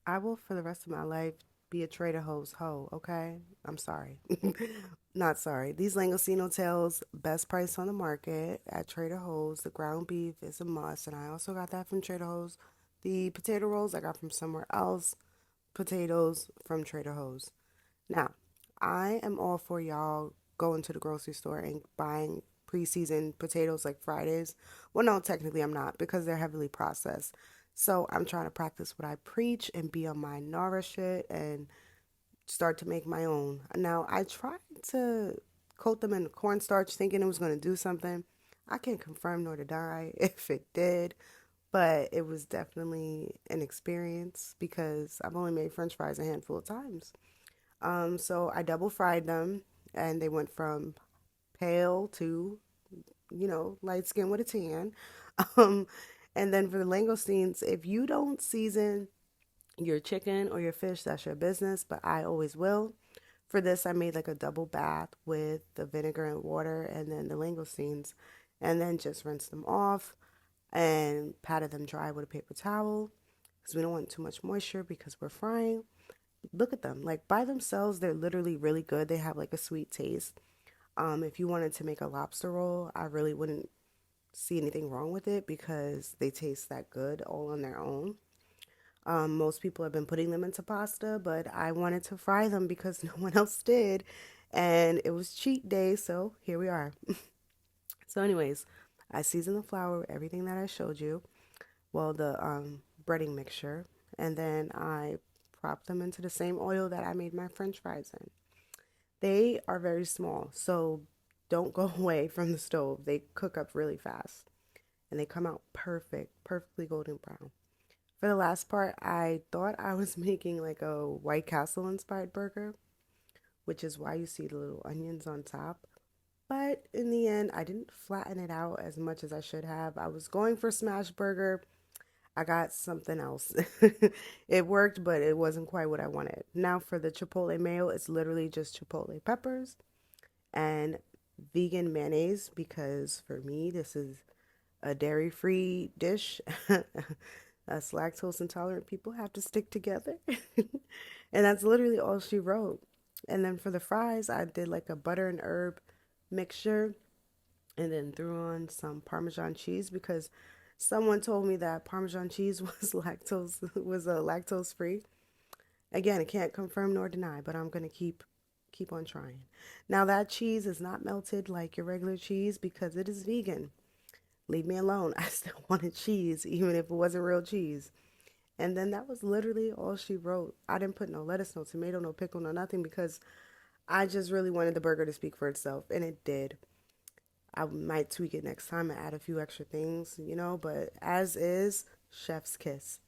I will for the rest of my life be a Trader Joe's hoe, okay? I'm sorry. Not sorry. These Langostino tails, best price on the market at Trader Joe's. The ground beef is a must, and I also got that from Trader Joe's. The potato rolls I got from somewhere else. Potatoes from Trader Joe's. Now, I am all for y'all going to the grocery store and buying pre-seasoned potatoes like Fridays. Well, no, technically I'm not because they're heavily processed. So I'm trying to practice what I preach and be a minority shit and start to make my own. Now, I tried to coat them in cornstarch thinking it was going to do something. I can't confirm nor deny if it did, but it was definitely an experience because I've only made french fries a handful of times. So I double fried them and they went from pale to, light skin with a tan. Um, and then for the langoustines, if you don't season your chicken or your fish, that's your business, but I always will. For this, I made like a double bath with the vinegar and water and then the langoustines, and then just rinse them off and patted them dry with a paper towel because we don't want too much moisture because we're frying. Look at them. Like by themselves, they're literally really good. They have like a sweet taste. If you wanted to make a lobster roll, I really wouldn't see anything wrong with it because they taste that good all on their own. Most people have been putting them into pasta, but I wanted to fry them because no one else did. And it was cheat day, so here we are. So, anyways, I seasoned the flour with everything that I showed you. Well, the breading mixture. And then I propped them into the same oil that I made my french fries in. They are very small, so don't go away from the stove. They cook up really fast and they come out perfect, perfectly golden brown. For the last part, I thought I was making like a White Castle inspired burger, which is why you see the little onions on top. But in the end, I didn't flatten it out as much as I should have. I was going for smash burger. I got something else. It worked, but it wasn't quite what I wanted. Now for the chipotle mayo, it's literally just chipotle peppers and vegan mayonnaise because for me, this is a dairy free dish. Us lactose intolerant people have to stick together. And that's literally all she wrote. And then for the fries, I did like a butter and herb mixture and then threw on some Parmesan cheese because someone told me that Parmesan cheese was lactose free. Again, I can't confirm nor deny, but I'm gonna keep on trying. Now that cheese is not melted like your regular cheese because it is vegan. Leave me alone. I still wanted cheese, even if it wasn't real cheese. And then that was literally all she wrote. I didn't put no lettuce, no tomato, no pickle, no nothing because I just really wanted the burger to speak for itself, and it did. I might tweak it next time and add a few extra things, but as is, chef's kiss.